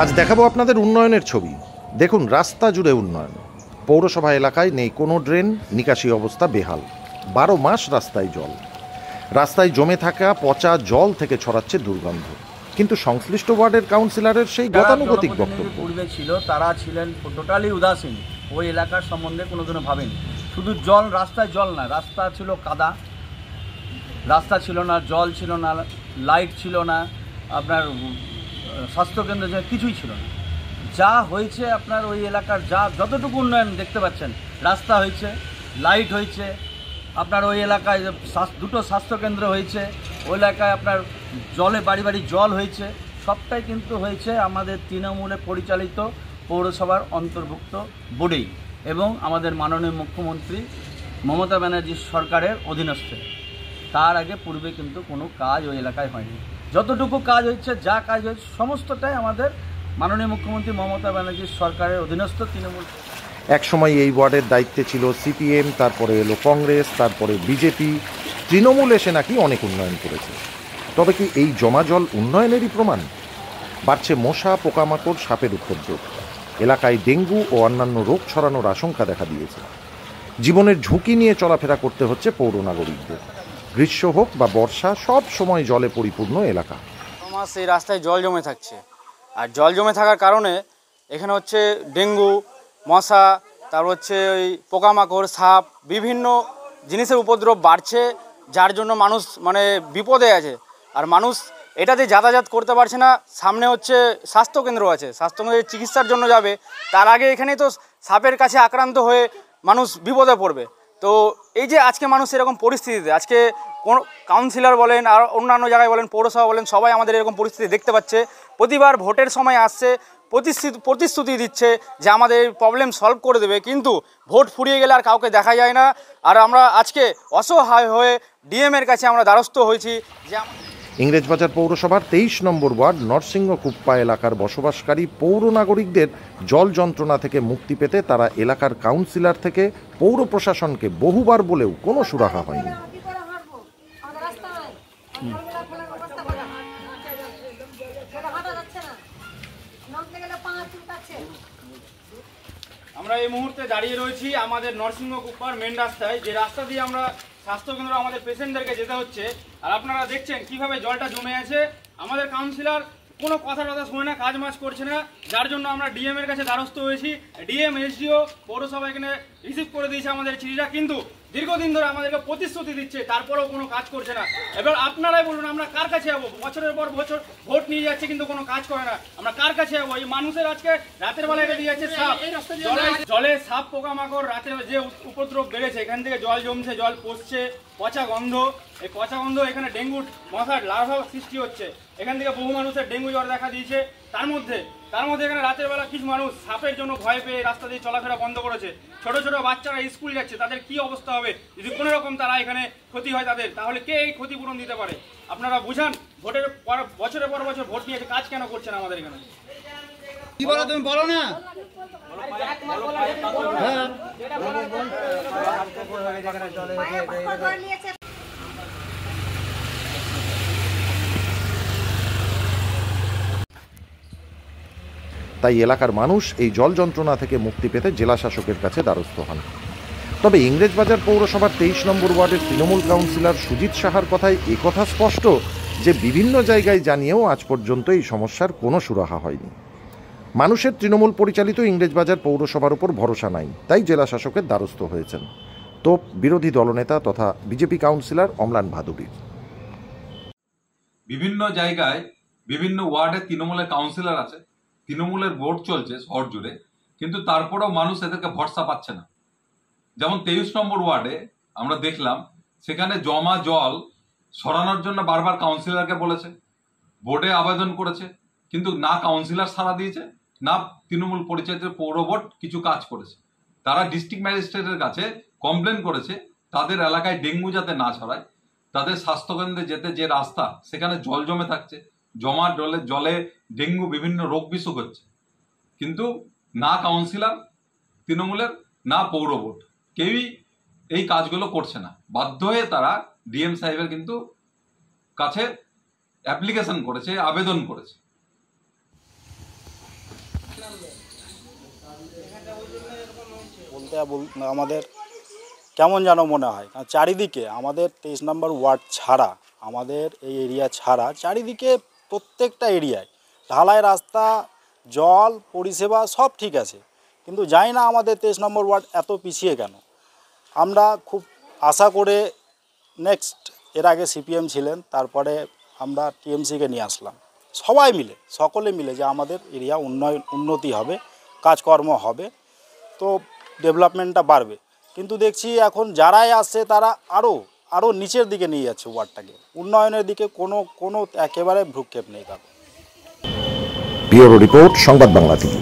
আজ দেখাবো আপনাদের উন্নয়নের ছবি। দেখুন, রাস্তা জুড়ে উন্নয়ন। পৌরসভা এলাকায় নেই কোনো ড্রেন, নিকাশি অবস্থা বেহাল। 12 মাস রাস্তায় জল। রাস্তায় জমে থাকা পচা জল থেকে ছড়াচ্ছে দুর্গন্ধ। কিন্তু সংশ্লিষ্ট ওয়ার্ডের কাউন্সিলরের সেই গতানুগতিক বক্তব্য পূর্বে ছিল, তারা ছিলেন টোটালি উদাসীন। ওই এলাকার সম্বন্ধে কোনোদিনও ভাবেনি। শুধু জল, রাস্তায় জল না, রাস্তা ছিল কাদা, রাস্তা ছিল না, জল ছিল না, লাইট ছিল না, আপনার স্বাস্থ্যকেন্দ্র কিছুই ছিল না। যা হয়েছে আপনার ওই এলাকার যতটুকু উন্নয়ন দেখতে পাচ্ছেন, রাস্তা হয়েছে, লাইট হয়েছে, আপনার ওই এলাকায় দুটো স্বাস্থ্যকেন্দ্র হয়েছে, ওই এলাকায় আপনার জলে বাড়ি বাড়ি জল হয়েছে, সবটাই কিন্তু হয়েছে আমাদের তৃণমূলে পরিচালিত পৌরসভার অন্তর্ভুক্ত বোর্ডেই এবং আমাদের মাননীয় মুখ্যমন্ত্রী মমতা ব্যানার্জির সরকারের অধীনস্থে। তার আগে পূর্বে কিন্তু কোনো কাজ ওই এলাকায় হয়নি। যতটুকু কাজ হয়েছে, যা কাজ হয়েছে, সমস্তটাই আমাদের মাননীয় মুখ্যমন্ত্রী মমতা ব্যানার্জির সরকারের অধীনস্থ তৃণমূল। একসময় এই ওয়ার্ডের দায়িত্বে ছিল সিপিএম, তারপরে এলো কংগ্রেস, তারপরে বিজেপি। তৃণমূল এসে নাকি অনেক উন্নয়ন করেছে। তবে কি এই জমা জল উন্নয়নেরই প্রমাণ? বাড়ছে মশা, পোকামাকড়, সাপের উপদ্রব। এলাকায় ডেঙ্গু ও অন্যান্য রোগ ছড়ানোর আশঙ্কা দেখা দিয়েছে। জীবনের ঝুঁকি নিয়ে চলাফেরা করতে হচ্ছে পৌর নাগরিকদের। গ্রীষ্ম হোক বা বর্ষা, সব সময় জলে পরিপূর্ণ এলাকা। মাস এই রাস্তায় জল জমে থাকছে, আর জল জমে থাকার কারণে এখানে হচ্ছে ডেঙ্গু, মশা, তারপর হচ্ছে ওই পোকামাকড়, সাপ, বিভিন্ন জিনিসের উপদ্রব বাড়ছে, যার জন্য মানুষ বিপদে আছে। আর মানুষ এটাতে যাতায়াত করতে পারছে না। সামনে হচ্ছে স্বাস্থ্যকেন্দ্র আছে, স্বাস্থ্যকেন্দ্রে চিকিৎসার জন্য যাবে, তার আগে এখানে তো সাপের কাছে আক্রান্ত হয়ে মানুষ বিপদে পড়বে। তো এই যে আজকে মানুষ এরকম পরিস্থিতিতে, আজকে কোন কাউন্সিলর বলেন আর অন্যান্য জায়গায় বলেন, পৌরসভা বলেন, সবাই আমাদের এরকম পরিস্থিতি দেখতে পাচ্ছে। প্রতিবার ভোটের সময় আসছে, প্রতিশ্রুতি দিচ্ছে যে আমাদের প্রবলেম সলভ করে দেবে, কিন্তু ভোট ফুরিয়ে গেলে আর কাউকে দেখা যায় না। আর আমরা আজকে অসহায় হয়ে ডিএমের কাছে আমরা দ্বারস্থ হয়েছি যে ইংরেজবাজার পৌরসভার 23 নম্বর ওয়ার্ড নরসিংহকুপ্পা এলাকার বসবাসকারী পৌর নাগরিকদের জল যন্ত্রণা থেকে মুক্তি পেতে তারা এলাকার কাউন্সিলর থেকে পৌর প্রশাসনকে বহুবার বলেও কোনো সুরাহা হয়নি। আমরা এই মুহূর্তে দাঁড়িয়ে রয়েছি আমাদের নরসিংহকুপ্পার মেন রাস্তায়, যে রাস্তা দিয়ে আমরা স্বাস্থ্যকেন্দ্র আমাদের পেশেন্টদেরকে যেতে হচ্ছে। আর আপনারা দেখছেন কিভাবে জলটা জমে আছে। আমাদের কাউন্সিলর কোনো কথা শুনে না, কাজ মাজ করছে না, যার জন্য আমরা ডিএম এর কাছে দ্বারস্থ হয়েছি। ডিএম, এসডিও, পৌরসভা এখানে রিসিভ করে দিয়েছে আমাদের চিঠিটা, কিন্তু দীর্ঘদিন ধরে আমাদেরকে প্রতিশ্রুতি দিচ্ছে, তারপরেও কোনো কাজ করছে না। এবার আপনারাই বলুন, আমরা কার কাছে যাবো? বছরের পর বছর ভোট নিয়ে যাচ্ছে কিন্তু কোনো কাজ করে না। আমরা কার কাছে যাবো? এই মানুষের আজকে রাতের বেলা এটা দিয়ে যাচ্ছে সাপ, জলে সাপ, পোকামাকড়, রাতের যে উপদ্রব বেড়েছে, এখান থেকে জল জমছে, জল পচছে, পচা গন্ধ। এই পচা গন্ধ, এখানে ডেঙ্গুর মশার লার্ভা সৃষ্টি হচ্ছে। এখান থেকে বহু মানুষের ডেঙ্গু জ্বর দেখা দিয়েছে। তার মধ্যে এখানে রাতের বেলা কিছু মানুষ সাপের জন্য ভয় পেয়ে রাস্তা দিয়ে চলাফেরা বন্ধ করেছে। ছোট ছোট বাচ্চারা স্কুল যাচ্ছে, তাদের কি অবস্থা হবে যদি কোনো রকম তারা এখানে ক্ষতি হয় তাদের? তাহলে কে এই ক্ষতিপূরণ দিতে পারে? আপনারা বুঝান। বছরের পর বছর ভোট নিয়ে কাজ কেন করছেন আমাদের এখানে? কি বলো তুমি? বলো না। তাই এলাকার মানুষ এই জল যন্ত্রণা থেকে মুক্তি পেতে জেলা শাসকের কাছে দ্বারস্থ হন। তবে ইংরেজবাজার পৌরসভার 23 নম্বর ওয়ার্ডের তৃণমূল কাউন্সিলর সুজিত সাহার কথায় একথা স্পষ্ট যে বিভিন্ন জায়গায় জানিয়েও আজ পর্যন্ত এই সমস্যার কোনো সুরাহা হয়নি। মানুষের তৃণমূল পরিচালিত ইংরেজবাজার পৌরসভার উপর ভরসা নাই, তাই জেলা শাসকের দ্বারস্থ হয়েছেন তো বিরোধী দলনেতা তথা বিজেপি কাউন্সিলর অম্লান ভাদুড়ী। বিভিন্ন জায়গায় বিভিন্ন ওয়ার্ডে তৃণমূলের কাউন্সিলর আছে, তৃণমূলের ভোট চলছে শহর জুড়ে, কিন্তু তারপরেও মানুষ এদেরকে ভরসা পাচ্ছে না। যেমন 23 নম্বর ওয়ার্ডে আমরা দেখলাম, সেখানে জমা জল সরানোর জন্য বারবার কাউন্সিলরকে বলেছে, বোর্ডে আবেদন করেছে, কিন্তু না কাউন্সিলর সাড়া দিয়েছে, না তৃণমূল পরিচালিত পৌর বোর্ড কিছু কাজ করেছে। তারা ডিস্ট্রিক্ট ম্যাজিস্ট্রেটের কাছে কমপ্লেন করেছে তাদের এলাকায় ডেঙ্গু যাতে না ছড়ায়, তাদের স্বাস্থ্যকেন্দ্রে যেতে যে রাস্তা, সেখানে জল জমে থাকছে, জমা জলে ডেঙ্গু বিভিন্ন রোগ বিসুখ হচ্ছে, কিন্তু না কাউন্সিলর তৃণমূলের না পৌর বোর্ড কেউই এই কাজগুলো করছে না। বাধ্য হয়ে তারা ডিএম সাহেবের কিন্তু কাছে অ্যাপ্লিকেশন করেছে, আবেদন করেছে। এটা আমাদের কেমন যেন মনে হয়, কারণ চারিদিকে আমাদের 23 নম্বর ওয়ার্ড ছাড়া, আমাদের এই এরিয়া ছাড়া চারিদিকে প্রত্যেকটা এরিয়ায় ঢালাই রাস্তা, জল পরিষেবা সব ঠিক আছে, কিন্তু জানি না আমাদের 23 নম্বর ওয়ার্ড এত পিছিয়ে কেন। আমরা খুব আশা করে নেক্সট, এর আগে সিপিএম ছিলেন, তারপরে আমরা টিএমসিকে নিয়ে আসলাম, সবাই মিলে সকলে মিলে যে আমাদের এরিয়া উন্নতি হবে, কাজকর্ম হবে, তো ডেভেলপমেন্টটা বাড়বে। কিন্তু দেখছি এখন যারাই আসছে তারা আরও নিচের দিকে নিয়ে যাচ্ছে ওয়ার্ডটাকে, উন্নয়নের দিকে কোনো একেবারে ভ্রুক্ষেপ নেই তার। ব্যুরো রিপোর্ট, সংবাদ বাংলা টিভি।